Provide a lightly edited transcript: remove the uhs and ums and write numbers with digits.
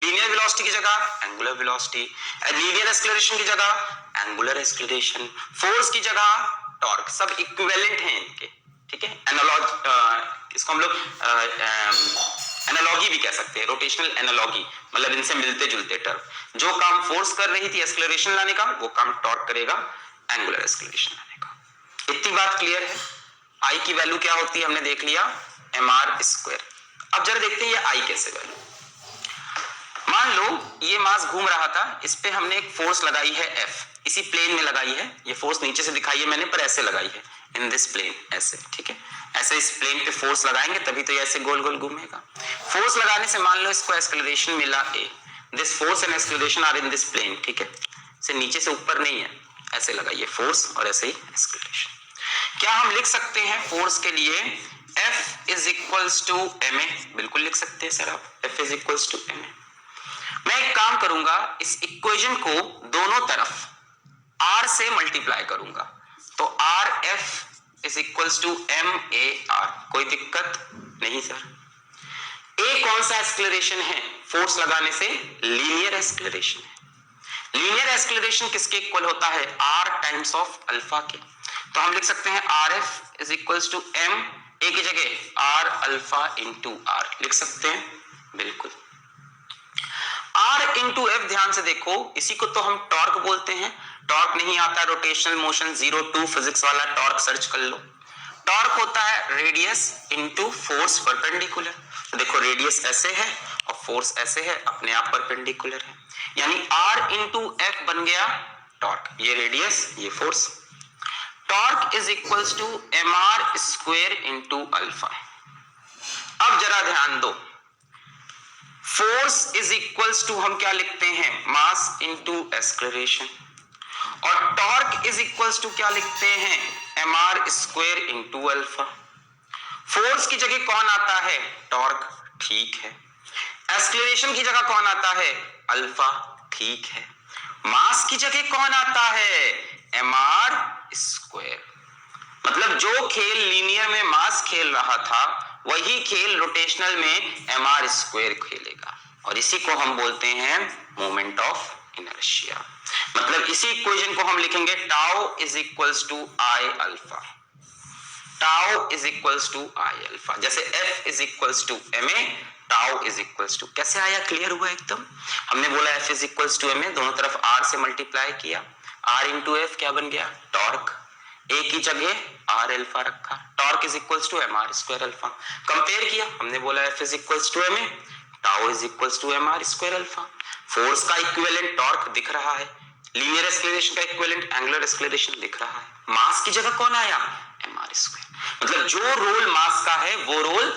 Linear velocity की जगह angular velocity, linear acceleration की जगह एंगुलर एक्सेलरेशन, फोर्स की जगह टॉर्क, सब इक्विवेलेंट हैं इनके, ठीक है। इसको हम लोग एनालॉगी भी कह सकते हैं, रोटेशनल एनालॉगी, मतलब इनसे मिलते जुलते टर्म। जो काम फोर्स कर रही थी एक्सेलरेशन लाने का, वो काम टॉर्क करेगा एंगुलर एक्सेलरेशन लाने का। इतनी बात क्लियर है। आई की वैल्यू क्या होती है हमने देख लिया, mr स्क्वायर। अब जरा देखते हैं ये आई कैसे वैल्यू। मान लो ये मास घूम रहा था, इस पे हमने एक फोर्स लगाई है F, इसी प्लेन में लगाई है। ये फोर्स नीचे से दिखाई है मैंने, पर ऐसे लगाई है, इन दिस प्लेन, ऐसे, ठीक है। ऐसे इस प्लेन पे फोर्स लगाएंगे तभी तो ये ऐसे गोल गोल घूमेगा। फोर्स लगाने से मान लो इसको एक्सेलरेशन मिला A, this force and acceleration are in this plane, ठीक है। से नीचे से ऊपर नहीं है, ऐसे लगाइए फोर्स और ऐसे ही एक्सेलरेशन। क्या हम लिख सकते हैं फोर्स के लिए F is equals to ma? बिल्कुल लिख सकते हैं सर आप, F is equals to ma। मैं एक काम करूंगा, इस इक्वेशन को दोनों तरफ r से मल्टीप्लाई करूंगा, तो R F is equals to M A R. कोई दिक्कत नहीं सर। ए कौन सा एक्सेलरेशन है फोर्स लगाने से? लीनियर एक्सेलरेशन है। लीनियर एक्सेलरेशन किसके इक्वल होता है? r टाइम्स ऑफ अल्फा के। तो हम लिख सकते हैं or F is equals to M, A की जगह आर अल्फा इंटू आर लिख सकते हैं, बिल्कुल। R इंटू एफ, ध्यान से देखो, इसी को तो हम टॉर्क बोलते हैं। टॉर्क नहीं आता रोटेशनल मोशन, 0 2 फिजिक्स वाला टॉर्क सर्च कर लो। टॉर्क होता है रेडियस इंटू फोर्स परपेंडिकुलर। तो देखो रेडियस ऐसे है और फोर्स ऐसे है, अपने आप परपेंडिकुलर है, यानी R इंटू एफ बन गया टॉर्क। ये रेडियस, ये force. Torque is equals to M R square into alpha. अब जरा ध्यान दो, फोर्स इज इक्वल्स टू हम क्या लिखते हैं? Mass into acceleration. और टॉर्क इज इक्वल्स टू क्या लिखते हैं? M R square into alpha. Force की जगह कौन आता है? टॉर्क, ठीक है। एक्सेलरेशन की जगह कौन आता है? अल्फा, ठीक है। मास की जगह कौन आता है? M R square. मतलब जो खेल लीनियर में मास खेल रहा था, वही खेल रोटेशनल में एम आर स्क्वेयर खेलेगा, और इसी को हम बोलते हैं मोमेंट ऑफ इनर्शिया। मतलब इसी इक्वेशन को हम लिखेंगे tau is equals to I alpha. Tau is equals to I alpha, जैसे F is equals to M A, tau is equals to. कैसे आया? क्लियर हुआ एकदम। हमने बोला F is equals to M A, दोनों तरफ आर से मल्टीप्लाई किया, आर इंटू एफ क्या बन गया? टॉर्क। ए की जगह आर अल्फा रखा, torque is equals to M R square alpha. Compare किया, हमने बोला F is equals to M A, tau is equals to M R square alpha. Force का इक्विवेलेंट टॉर्क दिख रहा है, लीनियर एक्सेलरेशन का इक्विवेलेंट एंगुलर एक्सेलरेशन दिख रहा है। मास की जगह कौन आया? M R square. मतलब जो रोल मास का है वो रोल